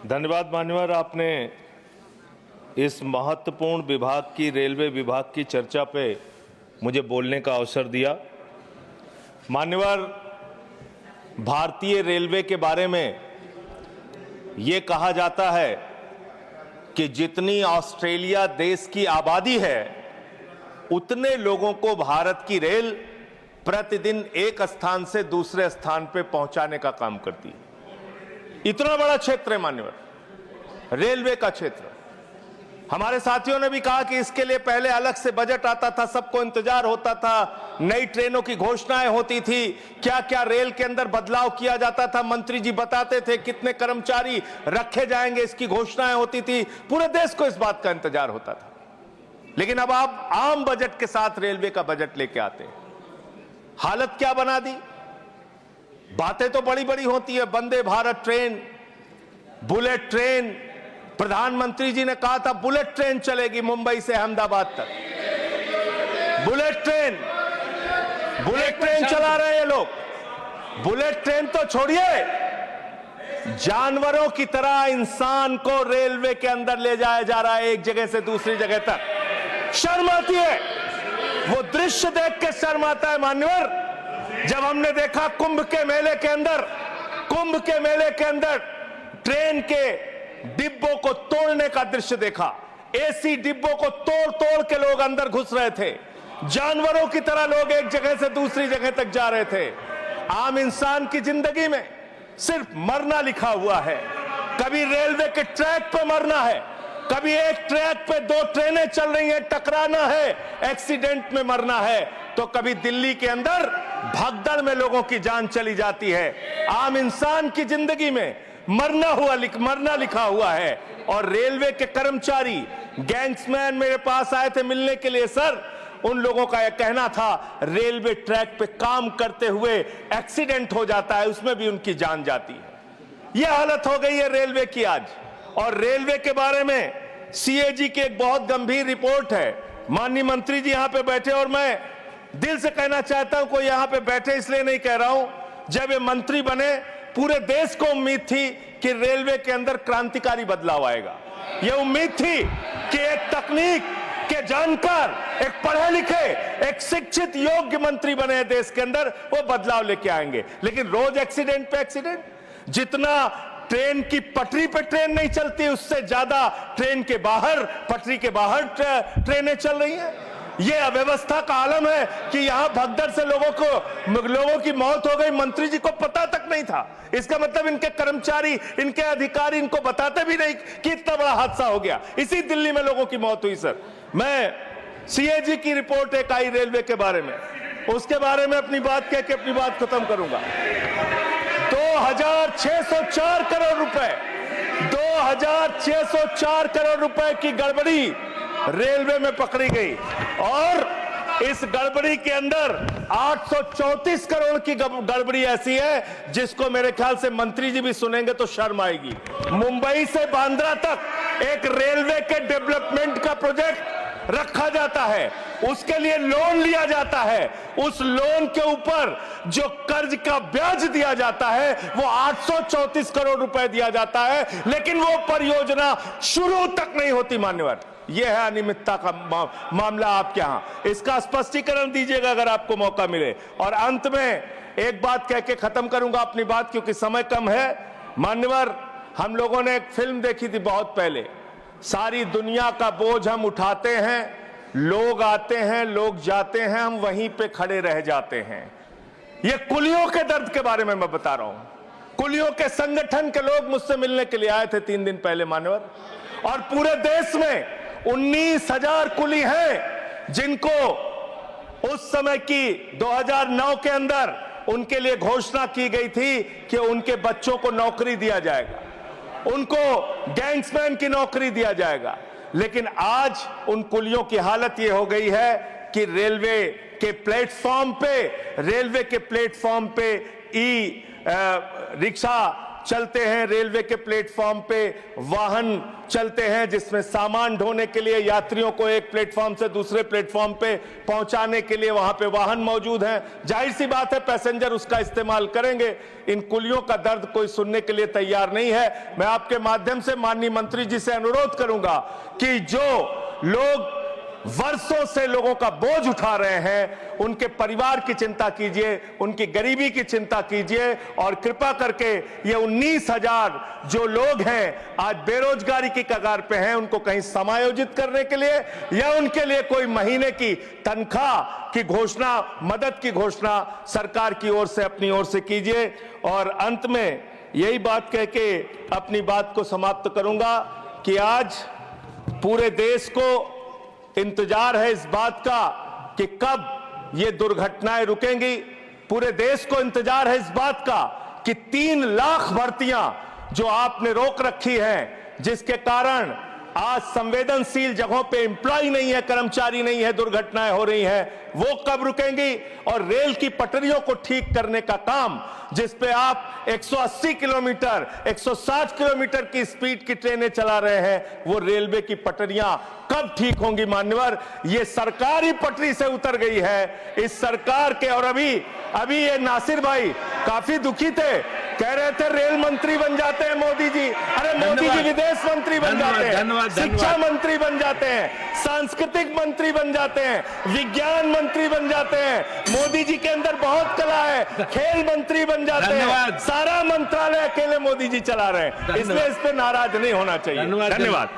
धन्यवाद मान्यवर, आपने इस महत्वपूर्ण विभाग की, रेलवे विभाग की चर्चा पे मुझे बोलने का अवसर दिया। मान्यवर, भारतीय रेलवे के बारे में ये कहा जाता है कि जितनी ऑस्ट्रेलिया देश की आबादी है उतने लोगों को भारत की रेल प्रतिदिन एक स्थान से दूसरे स्थान पे पहुंचाने का काम करती है। इतना बड़ा क्षेत्र है मान्यवर, रेलवे का क्षेत्र। हमारे साथियों ने भी कहा कि इसके लिए पहले अलग से बजट आता था, सबको इंतजार होता था, नई ट्रेनों की घोषणाएं होती थी, क्या क्या रेल के अंदर बदलाव किया जाता था, मंत्री जी बताते थे कितने कर्मचारी रखे जाएंगे, इसकी घोषणाएं होती थी, पूरे देश को इस बात का इंतजार होता था। लेकिन अब आप आम बजट के साथ रेलवे का बजट लेके आते हैं, हालत क्या बना दी। बातें तो बड़ी बड़ी होती है, Vande Bharat train, bullet train, प्रधानमंत्री जी ने कहा था बुलेट ट्रेन चलेगी मुंबई से अहमदाबाद तक। बुलेट ट्रेन चला रहे हैं लोग। बुलेट ट्रेन तो छोड़िए, जानवरों की तरह इंसान को रेलवे के अंदर ले जाया जा रहा है, एक जगह से दूसरी जगह तक। शर्म आती है, वो दृश्य देख के शर्म आता है मान्यवर। जब हमने देखा कुंभ के मेले के अंदर ट्रेन के डिब्बों को तोड़ने का दृश्य देखा, एसी डिब्बों को तोड़ तोड़ के लोग अंदर घुस रहे थे, जानवरों की तरह लोग एक जगह से दूसरी जगह तक जा रहे थे। आम इंसान की जिंदगी में सिर्फ मरना लिखा हुआ है। कभी रेलवे के ट्रैक पर मरना है, कभी एक ट्रैक पे दो ट्रेनें चल रही हैं, टकराना है, एक्सीडेंट में मरना है, तो कभी दिल्ली के अंदर भगदड़ में लोगों की जान चली जाती है। आम इंसान की जिंदगी में मरना लिखा हुआ है। और रेलवे के कर्मचारी, गैंग्समैन मेरे पास आए थे मिलने के लिए। सर, उन लोगों का यह कहना था रेलवे ट्रैक पे काम करते हुए एक्सीडेंट हो जाता है, उसमें भी उनकी जान जाती है। यह हालत हो गई है रेलवे की आज। और रेलवे के बारे में सीएजी की एक बहुत गंभीर रिपोर्ट है। माननीय मंत्री जी यहां पे बैठे, और मैं दिल से कहना चाहता हूं, कोई यहां पे बैठे इसलिए नहीं कह रहा हूं, जब ये मंत्री बने पूरे देश को उम्मीद थी कि रेलवे के अंदर क्रांतिकारी बदलाव आएगा। ये उम्मीद थी कि एक तकनीक के जानकार, एक पढ़े लिखे, एक शिक्षित योग्य मंत्री बने देश के अंदर, वो बदलाव लेके आएंगे। लेकिन रोज एक्सीडेंट पे एक्सीडेंट। जितना ट्रेन की पटरी पे ट्रेन नहीं चलती, उससे ज्यादा ट्रेन के बाहर, पटरी के बाहर ट्रेनें चल रही हैं। यह अव्यवस्था का आलम है कि यहां भगदड़ से लोगों की मौत हो गई, मंत्री जी को पता तक नहीं था। इसका मतलब इनके कर्मचारी, इनके अधिकारी इनको बताते भी नहीं कि इतना बड़ा हादसा हो गया। इसी दिल्ली में लोगों की मौत हुई। सर, मैं सीएजी की रिपोर्ट एक आई रेलवे के बारे में, उसके बारे में अपनी बात कह के अपनी बात खत्म करूंगा। 2604 करोड़ रुपए, 2604 करोड़ रुपए की गड़बड़ी रेलवे में पकड़ी गई। और इस गड़बड़ी के अंदर 834 करोड़ की गड़बड़ी ऐसी है जिसको मेरे ख्याल से मंत्री जी भी सुनेंगे तो शर्म आएगी। मुंबई से बांद्रा तक एक रेलवे के डेवलपमेंट का प्रोजेक्ट रखा जाता है, उसके लिए लोन लिया जाता है, उस लोन के ऊपर जो कर्ज का ब्याज दिया जाता है वो 834 करोड़ रुपए दिया जाता है, लेकिन वो परियोजना शुरू तक नहीं होती। मान्यवर, यह है अनियमितता का मामला आपके यहां। इसका स्पष्टीकरण दीजिएगा अगर आपको मौका मिले। और अंत में एक बात कह के खत्म करूंगा अपनी बात, क्योंकि समय कम है। मान्यवर, हम लोगों ने एक फिल्म देखी थी बहुत पहले, सारी दुनिया का बोझ हम उठाते हैं, लोग आते हैं, लोग जाते हैं, हम वहीं पे खड़े रह जाते हैं। ये कुलियों के दर्द के बारे में मैं बता रहा हूं। कुलियों के संगठन के लोग मुझसे मिलने के लिए आए थे 3 दिन पहले मान्यवर, और पूरे देश में 19,000 कुली हैं जिनको उस समय की 2009 के अंदर उनके लिए घोषणा की गई थी कि उनके बच्चों को नौकरी दिया जाएगा, उनको गैंग्समैन की नौकरी दिया जाएगा। लेकिन आज उन कुलियों की हालत यह हो गई है कि रेलवे के प्लेटफॉर्म पे ई रिक्शा चलते हैं, रेलवे के प्लेटफॉर्म पे वाहन चलते हैं जिसमें सामान ढोने के लिए यात्रियों को एक प्लेटफॉर्म से दूसरे प्लेटफॉर्म पे पहुंचाने के लिए वहां पे वाहन मौजूद हैं। जाहिर सी बात है पैसेंजर उसका इस्तेमाल करेंगे। इन कुलियों का दर्द कोई सुनने के लिए तैयार नहीं है। मैं आपके माध्यम से माननीय मंत्री जी से अनुरोध करूंगा कि जो लोग वर्षों से लोगों का बोझ उठा रहे हैं, उनके परिवार की चिंता कीजिए, उनकी गरीबी की चिंता कीजिए और कृपा करके ये 19,000 जो लोग हैं आज बेरोजगारी की कगार पे हैं, उनको कहीं समायोजित करने के लिए या उनके लिए कोई महीने की तनख्वाह की घोषणा, मदद की घोषणा सरकार की ओर से अपनी ओर से कीजिए। और अंत में यही बात कह के अपनी बात को समाप्त करूंगा कि आज पूरे देश को इंतजार है इस बात का कि कब ये दुर्घटनाएं रुकेंगी। पूरे देश को इंतजार है इस बात का कि 3 लाख भर्तियां जो आपने रोक रखी हैं, जिसके कारण आज संवेदनशील जगहों पे एम्प्लॉय नहीं है, कर्मचारी नहीं है, दुर्घटनाएं हो रही हैं, वो कब रुकेंगी। और रेल की पटरियों को ठीक करने का काम जिस पे आप 180 किलोमीटर 160 किलोमीटर की स्पीड की ट्रेनें चला रहे हैं, वो रेलवे की पटरियां कब ठीक होंगी मान्यवर। ये सरकारी पटरी से उतर गई है इस सरकार के। और अभी ये नासिर भाई काफी दुखी थे, कह रहे थे रेल मंत्री बन जाते हैं मोदी जी। अरे मोदी जी विदेश मंत्री बन जाते हैं, शिक्षा मंत्री बन जाते हैं, सांस्कृतिक मंत्री बन जाते हैं, विज्ञान मंत्री बन जाते हैं। मोदी जी के अंदर बहुत कला है, खेल मंत्री बन जाते हैं। सारा मंत्रालय अकेले मोदी जी चला रहे हैं, इसलिए इस पे नाराज नहीं होना चाहिए। धन्यवाद।